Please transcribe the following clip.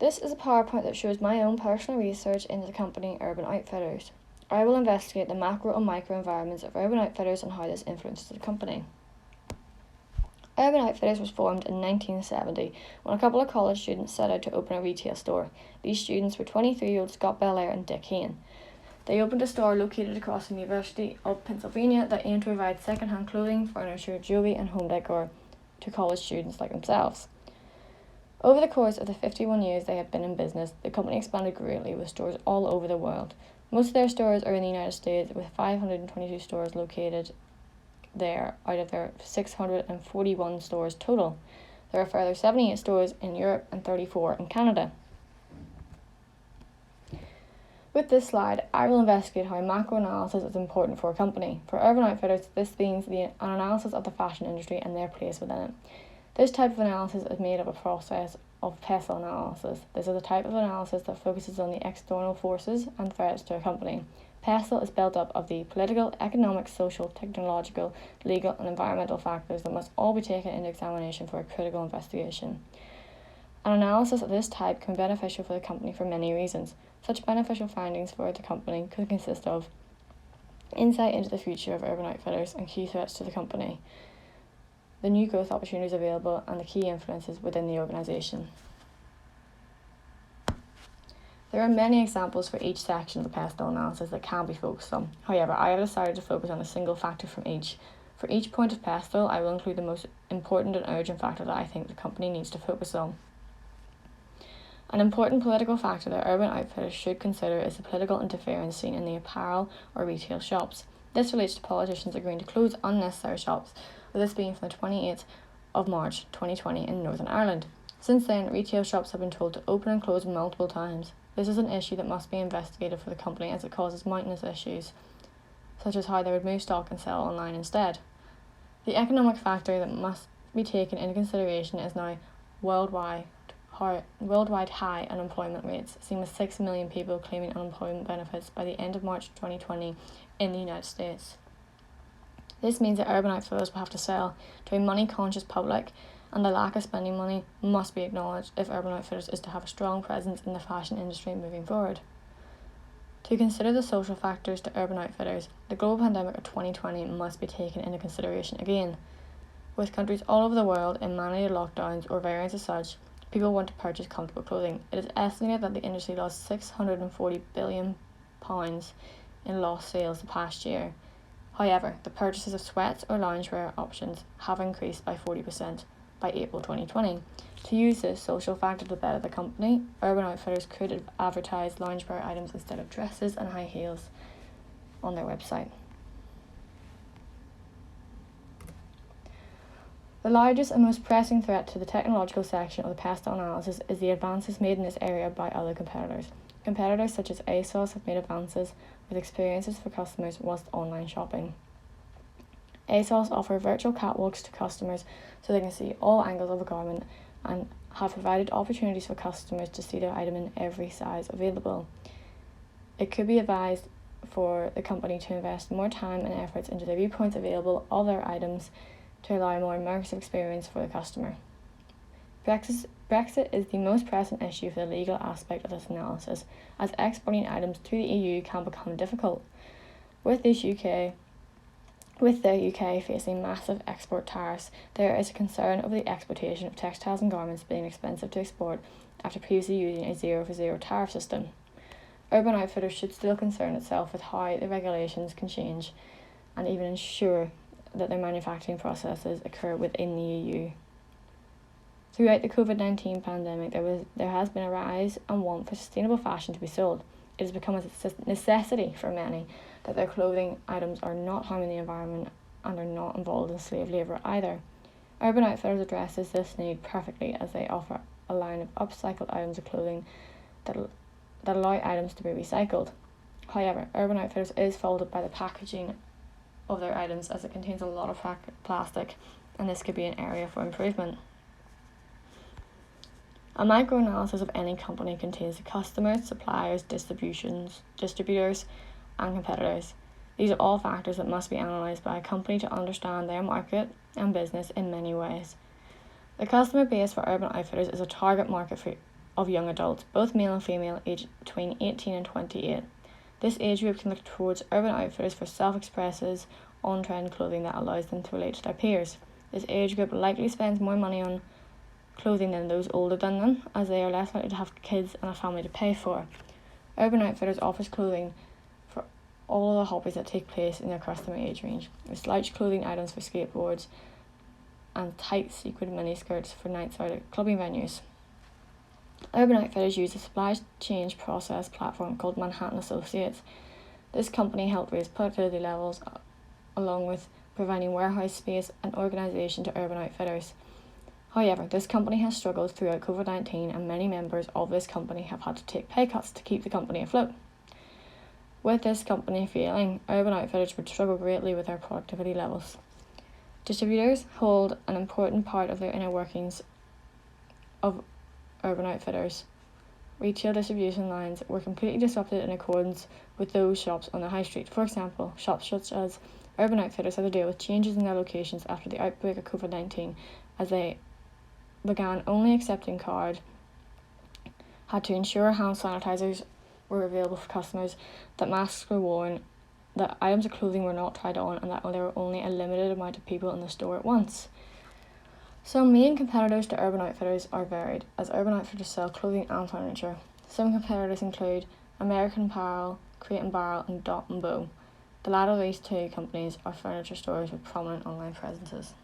This is a PowerPoint that shows my own personal research into the company Urban Outfitters. I will investigate the macro and micro environments of Urban Outfitters and how this influences the company. Urban Outfitters was formed in 1970 when a couple of college students set out to open a retail store. These students were 23-year-old Scott Belair and Dick Hayne. They opened a store located across the University of Pennsylvania that aimed to provide second-hand clothing, furniture, jewelry and home decor to college students like themselves. Over the course of the 51 years they have been in business, the company expanded greatly with stores all over the world. Most of their stores are in the United States, with 522 stores located there out of their 641 stores total. There are further 78 stores in Europe and 34 in Canada. With this slide, I will investigate how macro analysis is important for a company. For Urban Outfitters, this means an analysis of the fashion industry and their place within it. This type of analysis is made of a process of pestle analysis. This is a type of analysis that focuses on the external forces and threats to a company. Pestle is built up of the political, economic, social, technological, legal and environmental factors that must all be taken into examination for a critical investigation. An analysis of this type can be beneficial for the company for many reasons. Such beneficial findings for the company could consist of insight into the future of Urban Outfitters and key threats to the company, the new growth opportunities available, and the key influences within the organisation. There are many examples for each section of the pestle analysis that can be focused on. However, I have decided to focus on a single factor from each. For each point of pestle, I will include the most important and urgent factor that I think the company needs to focus on. An important political factor that Urban Outfitters should consider is the political interference seen in the apparel or retail shops. This relates to politicians agreeing to close unnecessary shops, with this being from the 28th of March 2020 in Northern Ireland. Since then, retail shops have been told to open and close multiple times. This is an issue that must be investigated for the company as it causes mountainous issues, such as how they would move stock and sell online instead. The economic factor that must be taken into consideration is now worldwide high unemployment rates, seen with 6 million people claiming unemployment benefits by the end of March 2020 in the United States. This means that Urban Outfitters will have to sell to a money-conscious public, and the lack of spending money must be acknowledged if Urban Outfitters is to have a strong presence in the fashion industry moving forward. To consider the social factors to Urban Outfitters, the global pandemic of 2020 must be taken into consideration again. With countries all over the world in mandated lockdowns or variants of such, people want to purchase comfortable clothing. It is estimated that the industry lost £640 billion in lost sales the past year. However, the purchases of sweats or loungewear options have increased by 40% by April 2020. To use this social factor to better the company, Urban Outfitters could advertise loungewear items instead of dresses and high heels on their website. The largest and most pressing threat to the technological section of the pestle analysis is the advances made in this area by other competitors. Competitors such as ASOS have made advances with experiences for customers whilst online shopping. ASOS offer virtual catwalks to customers so they can see all angles of a garment and have provided opportunities for customers to see their item in every size available. It could be advised for the company to invest more time and efforts into the viewpoints available of their items to allow a more immersive experience for the customer. Brexit is the most pressing issue for the legal aspect of this analysis, as exporting items to the EU can become difficult. With the UK facing massive export tariffs, there is a concern over the exportation of textiles and garments being expensive to export after previously using a 0-for-0 tariff system. Urban Outfitters should still concern itself with how the regulations can change and even ensure that their manufacturing processes occur within the EU. Throughout the COVID-19 pandemic, there has been a rise and want for sustainable fashion to be sold. It has become a necessity for many that their clothing items are not harming the environment and are not involved in slave labour either. Urban Outfitters addresses this need perfectly as they offer a line of upcycled items of clothing that allow items to be recycled. However, Urban Outfitters is faulted by the packaging of their items as it contains a lot of plastic, and this could be an area for improvement. A microanalysis of any company contains the customers, suppliers, distributors, and competitors. These are all factors that must be analysed by a company to understand their market and business in many ways. The customer base for Urban Outfitters is a target market of young adults, both male and female, aged between 18 and 28. This age group can look towards Urban Outfitters for self-expressive, on-trend clothing that allows them to relate to their peers. This age group likely spends more money on clothing than those older than them, as they are less likely to have kids and a family to pay for. Urban Outfitters offers clothing for all the hobbies that take place in their customer age range, with slouch clothing items for skateboards and tight sequined miniskirts for nights out at clubbing venues. Urban Outfitters use a supply chain process platform called Manhattan Associates. This company helped raise productivity levels along with providing warehouse space and organisation to Urban Outfitters. However, this company has struggled throughout COVID-19, and many members of this company have had to take pay cuts to keep the company afloat. With this company failing, Urban Outfitters would struggle greatly with their productivity levels. Distributors hold an important part of the inner workings of Urban Outfitters. Retail distribution lines were completely disrupted in accordance with those shops on the high street. For example, shops such as Urban Outfitters had to deal with changes in their locations after the outbreak of COVID-19, as they began only accepting card, had to ensure hand sanitizers were available for customers, that masks were worn, that items of clothing were not tried on, and that there were only a limited amount of people in the store at once. Some main competitors to Urban Outfitters are varied, as Urban Outfitters sell clothing and furniture. Some competitors include American Apparel, Crate & Barrel, and Dot & Bow. The latter of these two companies are furniture stores with prominent online presences.